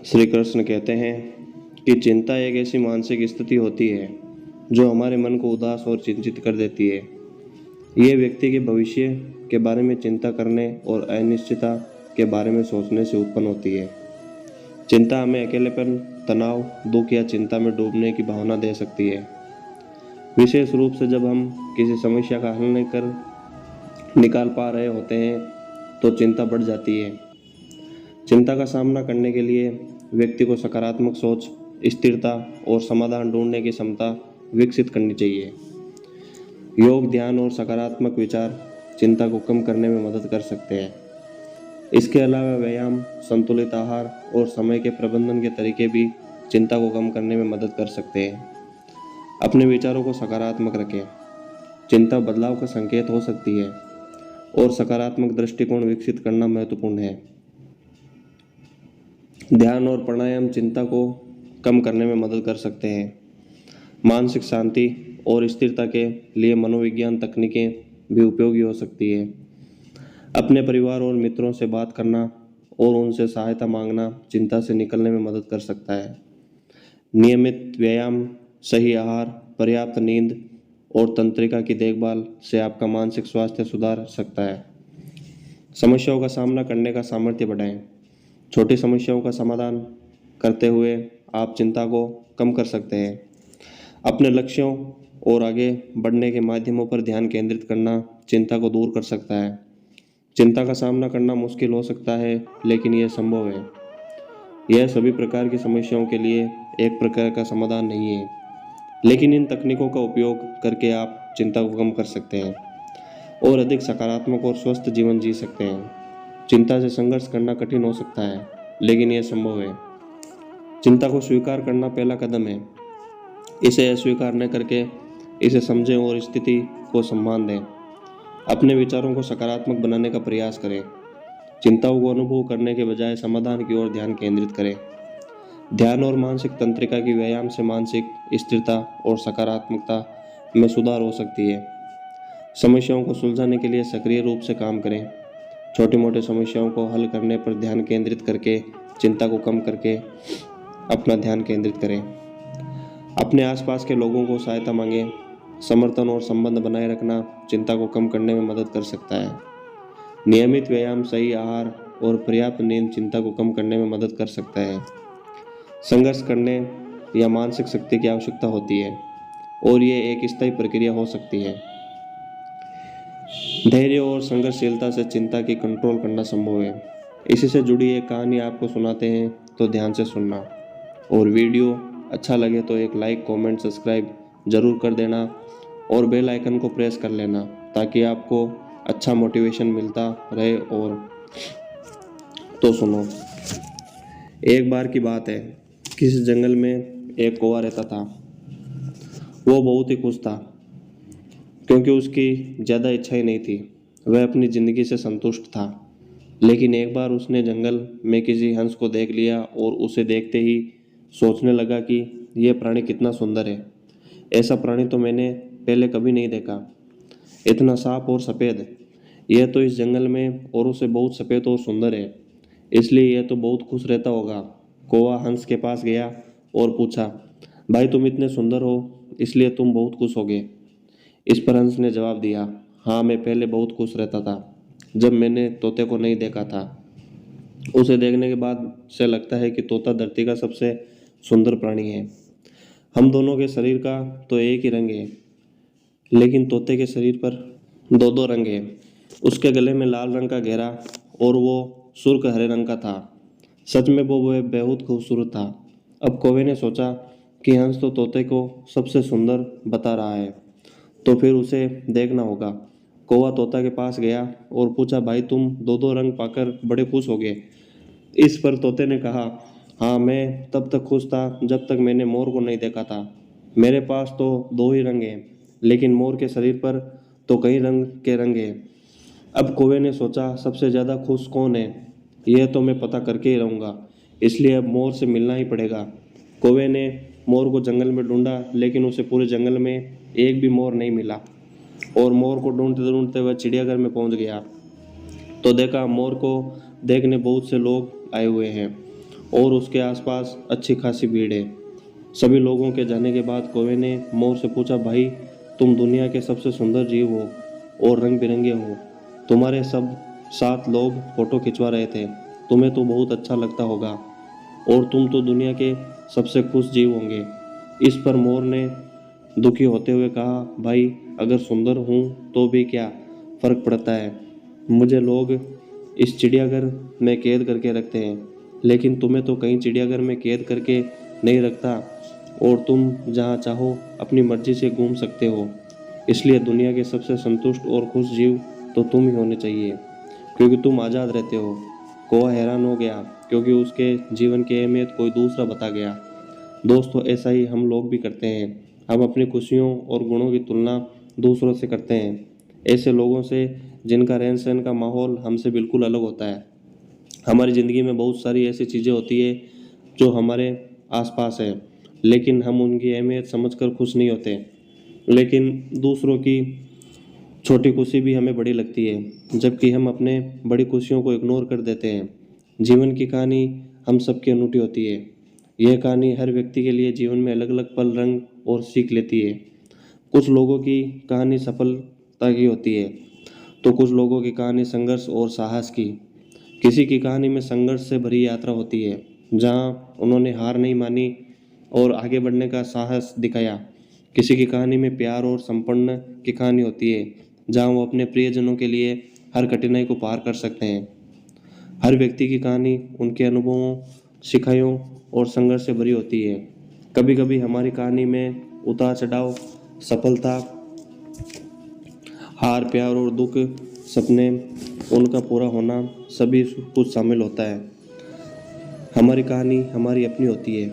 श्री कृष्ण कहते हैं कि चिंता एक ऐसी मानसिक स्थिति होती है जो हमारे मन को उदास और चिंतित कर देती है। ये व्यक्ति के भविष्य के बारे में चिंता करने और अनिश्चितता के बारे में सोचने से उत्पन्न होती है। चिंता हमें अकेलेपन, तनाव, दुख या चिंता में डूबने की भावना दे सकती है। विशेष रूप से जब हम किसी समस्या का हल निकाल पा रहे होते हैं तो चिंता बढ़ जाती है। चिंता का सामना करने के लिए व्यक्ति को सकारात्मक सोच, स्थिरता और समाधान ढूंढने की क्षमता विकसित करनी चाहिए। योग, ध्यान और सकारात्मक विचार चिंता को कम करने में मदद कर सकते हैं। इसके अलावा व्यायाम, संतुलित आहार और समय के प्रबंधन के तरीके भी चिंता को कम करने में मदद कर सकते हैं। अपने विचारों को सकारात्मक रखें। चिंता बदलाव का संकेत हो सकती है और सकारात्मक दृष्टिकोण विकसित करना महत्वपूर्ण है। ध्यान और प्राणायाम चिंता को कम करने में मदद कर सकते हैं। मानसिक शांति और स्थिरता के लिए मनोविज्ञान तकनीकें भी उपयोगी हो सकती है। अपने परिवार और मित्रों से बात करना और उनसे सहायता मांगना चिंता से निकलने में मदद कर सकता है। नियमित व्यायाम, सही आहार, पर्याप्त नींद और तंत्रिका की देखभाल से आपका मानसिक स्वास्थ्य सुधार सकता है। समस्याओं का सामना करने का सामर्थ्य बढ़ाएं। छोटी समस्याओं का समाधान करते हुए आप चिंता को कम कर सकते हैं। अपने लक्ष्यों और आगे बढ़ने के माध्यमों पर ध्यान केंद्रित करना चिंता को दूर कर सकता है। चिंता का सामना करना मुश्किल हो सकता है, लेकिन यह संभव है। यह सभी प्रकार की समस्याओं के लिए एक प्रकार का समाधान नहीं है, लेकिन इन तकनीकों का उपयोग करके आप चिंता को कम कर सकते हैं और अधिक सकारात्मक और स्वस्थ जीवन जी सकते हैं। चिंता से संघर्ष करना कठिन हो सकता है, लेकिन यह संभव है। चिंता को स्वीकार करना पहला कदम है। इसे अस्वीकार न करके इसे समझें और स्थिति को सम्मान दें। अपने विचारों को सकारात्मक बनाने का प्रयास करें। चिंताओं को अनुभव करने के बजाय समाधान की ओर ध्यान केंद्रित करें। ध्यान और मानसिक तंत्रिका की व्यायाम से मानसिक स्थिरता और सकारात्मकता में सुधार हो सकती है। समस्याओं को सुलझाने के लिए सक्रिय रूप से काम करें। छोटी मोटी समस्याओं को हल करने पर ध्यान केंद्रित करके चिंता को कम करके अपना ध्यान केंद्रित करें। अपने आसपास के लोगों को सहायता मांगें। समर्थन और संबंध बनाए रखना चिंता को कम करने में मदद कर सकता है। नियमित व्यायाम, सही आहार और पर्याप्त नींद चिंता को कम करने में मदद कर सकता है। संघर्ष करने या मानसिक शक्ति की आवश्यकता होती है और ये एक स्थायी प्रक्रिया हो सकती है। धैर्य और संघर्षशीलता से चिंता की कंट्रोल करना संभव है। इसी से जुड़ी एक कहानी आपको सुनाते हैं, तो ध्यान से सुनना। और वीडियो अच्छा लगे तो एक लाइक, कमेंट, सब्सक्राइब जरूर कर देना और बेल आइकन को प्रेस कर लेना, ताकि आपको अच्छा मोटिवेशन मिलता रहे। और तो सुनो, एक बार की बात है, किसी जंगल में एक कौवा रहता था। वो बहुत ही खुश था, क्योंकि उसकी ज़्यादा इच्छाएं नहीं थी। वह अपनी ज़िंदगी से संतुष्ट था। लेकिन एक बार उसने जंगल में किसी हंस को देख लिया और उसे देखते ही सोचने लगा कि यह प्राणी कितना सुंदर है। ऐसा प्राणी तो मैंने पहले कभी नहीं देखा। इतना साफ और सफ़ेद। यह तो इस जंगल में औरों से बहुत सफ़ेद और सुंदर है, इसलिए यह तो बहुत खुश रहता होगा। कौवा हंस के पास गया और पूछा, भाई तुम इतने सुंदर हो, इसलिए तुम बहुत खुश होगे। इस पर हंस ने जवाब दिया, हाँ, मैं पहले बहुत खुश रहता था जब मैंने तोते को नहीं देखा था। उसे देखने के बाद से लगता है कि तोता धरती का सबसे सुंदर प्राणी है। हम दोनों के शरीर का तो एक ही रंग है, लेकिन तोते के शरीर पर दो दो रंग है। उसके गले में लाल रंग का घेरा और वो सुर्ख हरे रंग का था। सच में वो बहुत खूबसूरत था। अब कौवे ने सोचा कि हंस तो तोते को सबसे सुंदर बता रहा है, तो फिर उसे देखना होगा। कौवा तोता के पास गया और पूछा, भाई तुम दो दो रंग पाकर बड़े खुश हो गए। इस पर तोते ने कहा, हाँ, मैं तब तक खुश था जब तक मैंने मोर को नहीं देखा था। मेरे पास तो दो ही रंग हैं, लेकिन मोर के शरीर पर तो कई रंग के रंग हैं। अब कौवे ने सोचा, सबसे ज़्यादा खुश कौन है, यह तो मैं पता करके ही रहूँगा। इसलिए अब मोर से मिलना ही पड़ेगा। कौवे ने मोर को जंगल में ढूंढा, लेकिन उसे पूरे जंगल में एक भी मोर नहीं मिला। और मोर को ढूंढते ढूंढते वह चिड़ियाघर में पहुंच गया, तो देखा मोर को देखने बहुत से लोग आए हुए हैं। और उसके आसपास अच्छी खासी भीड़ है। सभी लोगों के जाने के बाद कौवे ने मोर से पूछा, भाई तुम दुनिया के सबसे सुंदर जीव हो और रंग बिरंगे हो। तुम्हारे सब 7 लोग फोटो खिंचवा रहे थे। तुम्हें तो बहुत अच्छा लगता होगा और तुम तो दुनिया के सबसे खुश जीव होंगे। इस पर मोर ने दुखी होते हुए कहा, भाई अगर सुंदर हूँ तो भी क्या फ़र्क पड़ता है। मुझे लोग इस चिड़ियाघर में कैद करके रखते हैं, लेकिन तुम्हें तो कहीं चिड़ियाघर में कैद करके नहीं रखता और तुम जहाँ चाहो अपनी मर्जी से घूम सकते हो। इसलिए दुनिया के सबसे संतुष्ट और खुश जीव तो तुम ही होने चाहिए, क्योंकि तुम आज़ाद रहते हो। कौवा हैरान हो गया, क्योंकि उसके जीवन की अहमियत कोई दूसरा बता गया। दोस्तों, ऐसा ही हम लोग भी करते हैं। हम अपनी खुशियों और गुणों की तुलना दूसरों से करते हैं, ऐसे लोगों से जिनका रहन सहन का माहौल हमसे बिल्कुल अलग होता है। हमारी ज़िंदगी में बहुत सारी ऐसी चीज़ें होती है जो हमारे आसपास है, लेकिन हम उनकी अहमियत समझकर खुश नहीं होते। लेकिन दूसरों की छोटी खुशी भी हमें बड़ी लगती है, जबकि हम अपने बड़ी खुशियों को इग्नोर कर देते हैं। जीवन की कहानी हम सबकी अनूठी होती है। यह कहानी हर व्यक्ति के लिए जीवन में अलग अलग पल, रंग और सीख लेती है। कुछ लोगों की कहानी सफलता की होती है, तो कुछ लोगों की कहानी संघर्ष और साहस की। किसी की कहानी में संघर्ष से भरी यात्रा होती है, जहाँ उन्होंने हार नहीं मानी और आगे बढ़ने का साहस दिखाया। किसी की कहानी में प्यार और संपन्न की कहानी होती है, जहाँ वो अपने प्रियजनों के लिए हर कठिनाई को पार कर सकते हैं। हर व्यक्ति की कहानी उनके अनुभवों, सिखाइयों और संघर्ष से भरी होती है। कभी कभी हमारी कहानी में उतार चढ़ाव, सफलता, हार, प्यार और दुख, सपने, उनका पूरा होना सभी कुछ शामिल होता है। हमारी कहानी हमारी अपनी होती है,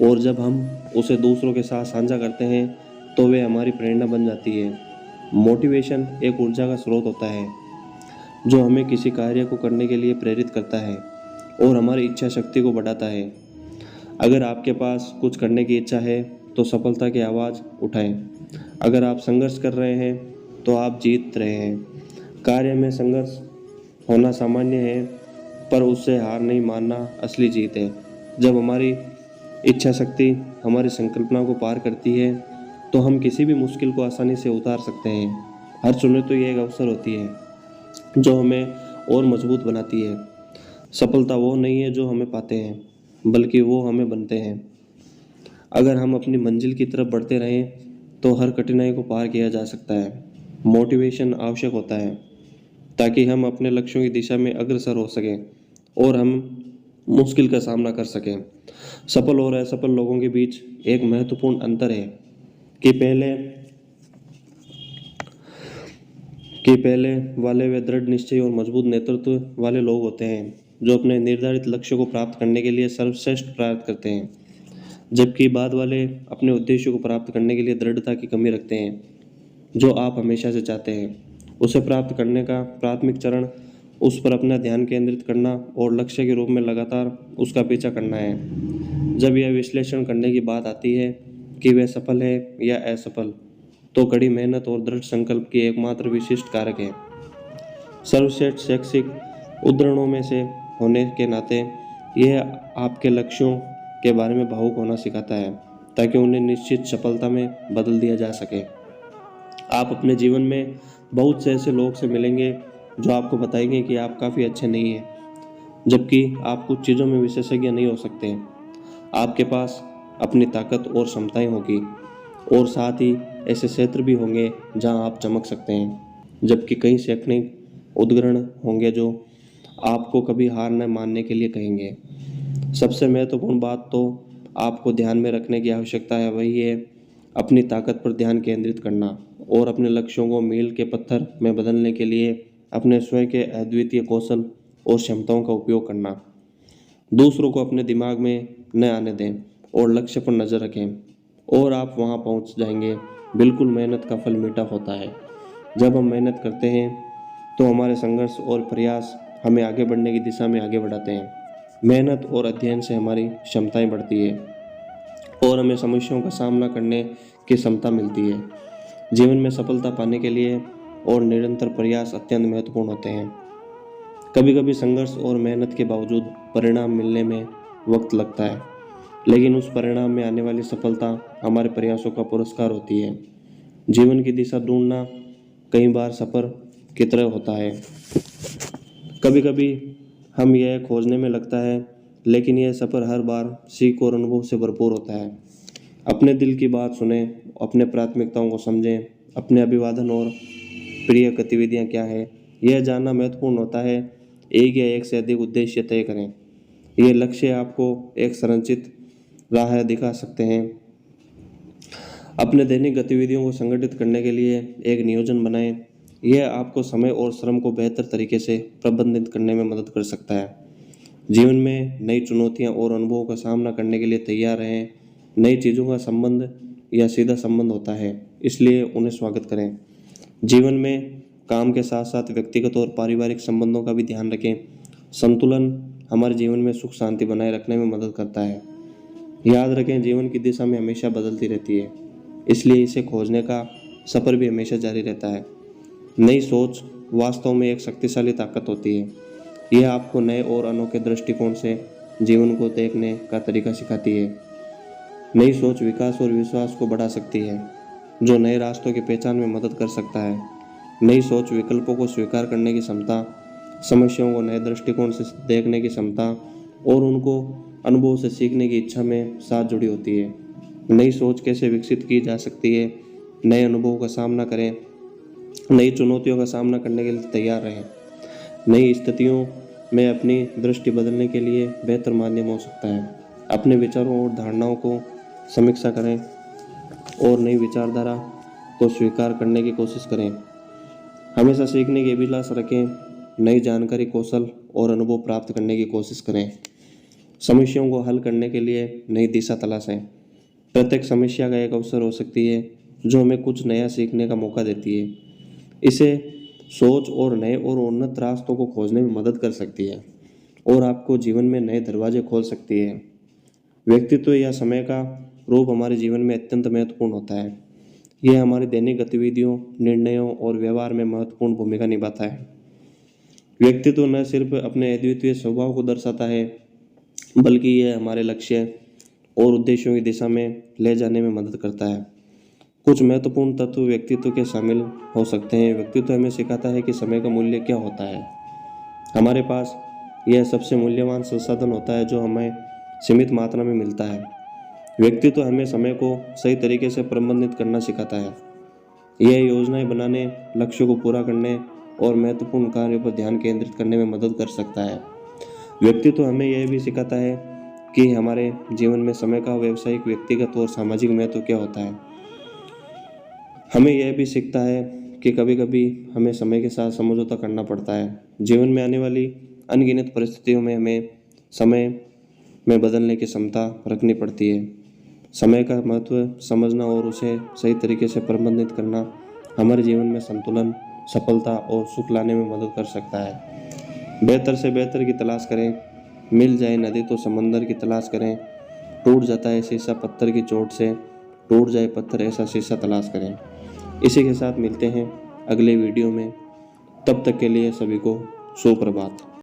और जब हम उसे दूसरों के साथ साझा करते हैं तो वे हमारी प्रेरणा बन जाती है। मोटिवेशन एक ऊर्जा का स्रोत होता है जो हमें किसी कार्य को करने के लिए प्रेरित करता है और हमारी इच्छा शक्ति को बढ़ाता है। अगर आपके पास कुछ करने की इच्छा है तो सफलता की आवाज़ उठाएं। अगर आप संघर्ष कर रहे हैं तो आप जीत रहे हैं। कार्य में संघर्ष होना सामान्य है, पर उससे हार नहीं मानना असली जीत है। जब हमारी इच्छा शक्ति हमारी संकल्पना को पार करती है तो हम किसी भी मुश्किल को आसानी से उतार सकते हैं। हर चुनौती एक अवसर होती है जो हमें और मजबूत बनाती है। सफलता वो नहीं है जो हमें पाते हैं, बल्कि वो हमें बनते हैं। अगर हम अपनी मंजिल की तरफ बढ़ते रहें तो हर कठिनाई को पार किया जा सकता है। मोटिवेशन आवश्यक होता है ताकि हम अपने लक्ष्यों की दिशा में अग्रसर हो सकें और हम मुश्किल का सामना कर सकें। सफल और असफल लोगों के बीच एक महत्वपूर्ण अंतर है कि पहले वाले वे दृढ़ निश्चय और मजबूत नेतृत्व वाले लोग होते हैं, जो अपने निर्धारित लक्ष्य को प्राप्त करने के लिए सर्वश्रेष्ठ प्रयास करते हैं, जबकि बाद वाले अपने उद्देश्य को प्राप्त करने के लिए दृढ़ता की कमी रखते हैं। जो आप हमेशा से चाहते हैं उसे प्राप्त करने का प्राथमिक चरण उस पर अपना ध्यान केंद्रित करना और लक्ष्य के रूप में लगातार उसका पीछा करना है। जब यह विश्लेषण करने की बात आती है कि वह सफल है या असफल, तो कड़ी मेहनत और दृढ़ संकल्प की एकमात्र विशिष्ट कारक है। सर्वश्रेष्ठ शैक्षिक उद्धरणों में से होने के नाते यह आपके लक्ष्यों के बारे में भावुक होना सिखाता है, ताकि उन्हें निश्चित सफलता में बदल दिया जा सके। आप अपने जीवन में बहुत से ऐसे लोग से मिलेंगे जो आपको बताएंगे कि आप काफ़ी अच्छे नहीं हैं, जबकि आप कुछ चीज़ों में विशेषज्ञ नहीं हो सकते। आपके पास अपनी ताकत और क्षमताएं होगी, और साथ ही ऐसे क्षेत्र भी होंगे जहां आप चमक सकते हैं, जबकि कई शैक्षणिक उद्गरण होंगे जो आपको कभी हार न मानने के लिए कहेंगे। सबसे महत्वपूर्ण बात तो आपको ध्यान में रखने की आवश्यकता है, वही है अपनी ताकत पर ध्यान केंद्रित करना और अपने लक्ष्यों को मील के पत्थर में बदलने के लिए अपने स्वयं के अद्वितीय कौशल और क्षमताओं का उपयोग करना। दूसरों को अपने दिमाग में न आने दें और लक्ष्य पर नज़र रखें, और आप वहां पहुंच जाएंगे। बिल्कुल, मेहनत का फल मीठा होता है। जब हम मेहनत करते हैं तो हमारे संघर्ष और प्रयास हमें आगे बढ़ने की दिशा में आगे बढ़ाते हैं। मेहनत और अध्ययन से हमारी क्षमताएं बढ़ती है और हमें समस्याओं का सामना करने की क्षमता मिलती है। जीवन में सफलता पाने के लिए और निरंतर प्रयास अत्यंत महत्वपूर्ण होते हैं। कभी कभी संघर्ष और मेहनत के बावजूद परिणाम मिलने में वक्त लगता है, लेकिन उस परिणाम में आने वाली सफलता हमारे प्रयासों का पुरस्कार होती है। जीवन की दिशा ढूंढना कई बार सफ़र की तरह होता है। कभी कभी हम यह खोजने में लगता है, लेकिन यह सफ़र हर बार सीख और अनुभव से भरपूर होता है। अपने दिल की बात सुने, अपने प्राथमिकताओं को समझें, अपने अभिवादन और प्रिय गतिविधियां क्या है, यह जानना महत्वपूर्ण होता है। एक या एक से अधिक उद्देश्य तय करें। ये लक्ष्य आपको एक संरचित राह दिखा सकते हैं। अपने दैनिक गतिविधियों को संगठित करने के लिए एक नियोजन बनाएं। यह आपको समय और श्रम को बेहतर तरीके से प्रबंधित करने में मदद कर सकता है। जीवन में नई चुनौतियां और अनुभवों का सामना करने के लिए तैयार रहें। नई चीज़ों का संबंध या सीधा संबंध होता है, इसलिए उन्हें स्वागत करें। जीवन में काम के साथ साथ व्यक्तिगत और पारिवारिक संबंधों का भी ध्यान रखें। संतुलन हमारे जीवन में सुख शांति बनाए रखने में मदद करता है। याद रखें, जीवन की दिशा में हमेशा बदलती रहती है, इसलिए इसे खोजने का सफ़र भी हमेशा जारी रहता है। नई सोच वास्तव में एक शक्तिशाली ताकत होती है। यह आपको नए और अनोखे दृष्टिकोण से जीवन को देखने का तरीका सिखाती है। नई सोच विकास और विश्वास को बढ़ा सकती है, जो नए रास्तों की पहचान में मदद कर सकता है। नई सोच विकल्पों को स्वीकार करने की क्षमता, समस्याओं को नए दृष्टिकोण से देखने की क्षमता और उनको अनुभव से सीखने की इच्छा में साथ जुड़ी होती है। नई सोच कैसे विकसित की जा सकती है? नए अनुभवों का सामना करें, नई चुनौतियों का सामना करने के लिए तैयार रहें। नई स्थितियों में अपनी दृष्टि बदलने के लिए बेहतर माध्यम हो सकता है। अपने विचारों और धारणाओं को समीक्षा करें और नई विचारधारा को स्वीकार करने की कोशिश करें। हमेशा सीखने की अभिलाषा रखें। नई जानकारी, कौशल और अनुभव प्राप्त करने की कोशिश करें। समस्याओं को हल करने के लिए नई दिशा तलाशें। प्रत्येक समस्या का एक अवसर हो सकती है, जो हमें कुछ नया सीखने का मौका देती है। इसे सोच और नए और उन्नत रास्तों को खोजने में मदद कर सकती है और आपको जीवन में नए दरवाजे खोल सकती है। व्यक्तित्व या समय का रूप हमारे जीवन में अत्यंत महत्वपूर्ण होता है। यह हमारी दैनिक गतिविधियों, निर्णयों और व्यवहार में महत्वपूर्ण भूमिका निभाता है। व्यक्तित्व न सिर्फ अपने अद्वितीय स्वभाव को दर्शाता है, बल्कि यह हमारे लक्ष्य और उद्देश्यों की दिशा में ले जाने में मदद करता है। कुछ महत्वपूर्ण तत्व व्यक्तित्व के शामिल हो सकते हैं। व्यक्तित्व हमें सिखाता है कि समय का मूल्य क्या होता है। हमारे पास यह सबसे मूल्यवान संसाधन होता है जो हमें सीमित मात्रा में मिलता है। व्यक्तित्व हमें समय को सही तरीके से प्रबंधित करना सिखाता है। यह योजनाएं बनाने, लक्ष्यों को पूरा करने और महत्वपूर्ण कार्यों पर ध्यान केंद्रित करने में मदद कर सकता है। व्यक्तित्व हमें यह भी सिखाता है कि हमारे जीवन में समय का व्यावसायिक, व्यक्तिगत और सामाजिक महत्व क्या होता है। हमें यह भी सीखता है कि कभी कभी हमें समय के साथ समझौता करना पड़ता है। जीवन में आने वाली अनगिनत परिस्थितियों में हमें समय में बदलने की क्षमता रखनी पड़ती है। समय का महत्व समझना और उसे सही तरीके से प्रबंधित करना हमारे जीवन में संतुलन, सफलता और सुख लाने में मदद कर सकता है। बेहतर से बेहतर की तलाश करें। मिल जाए नदी तो समंदर की तलाश करें। टूट जाता है शीशा पत्थर की चोट से, टूट जाए पत्थर ऐसा शीशा तलाश करें। इसी के साथ मिलते हैं अगले वीडियो में। तब तक के लिए सभी को सुप्रभात।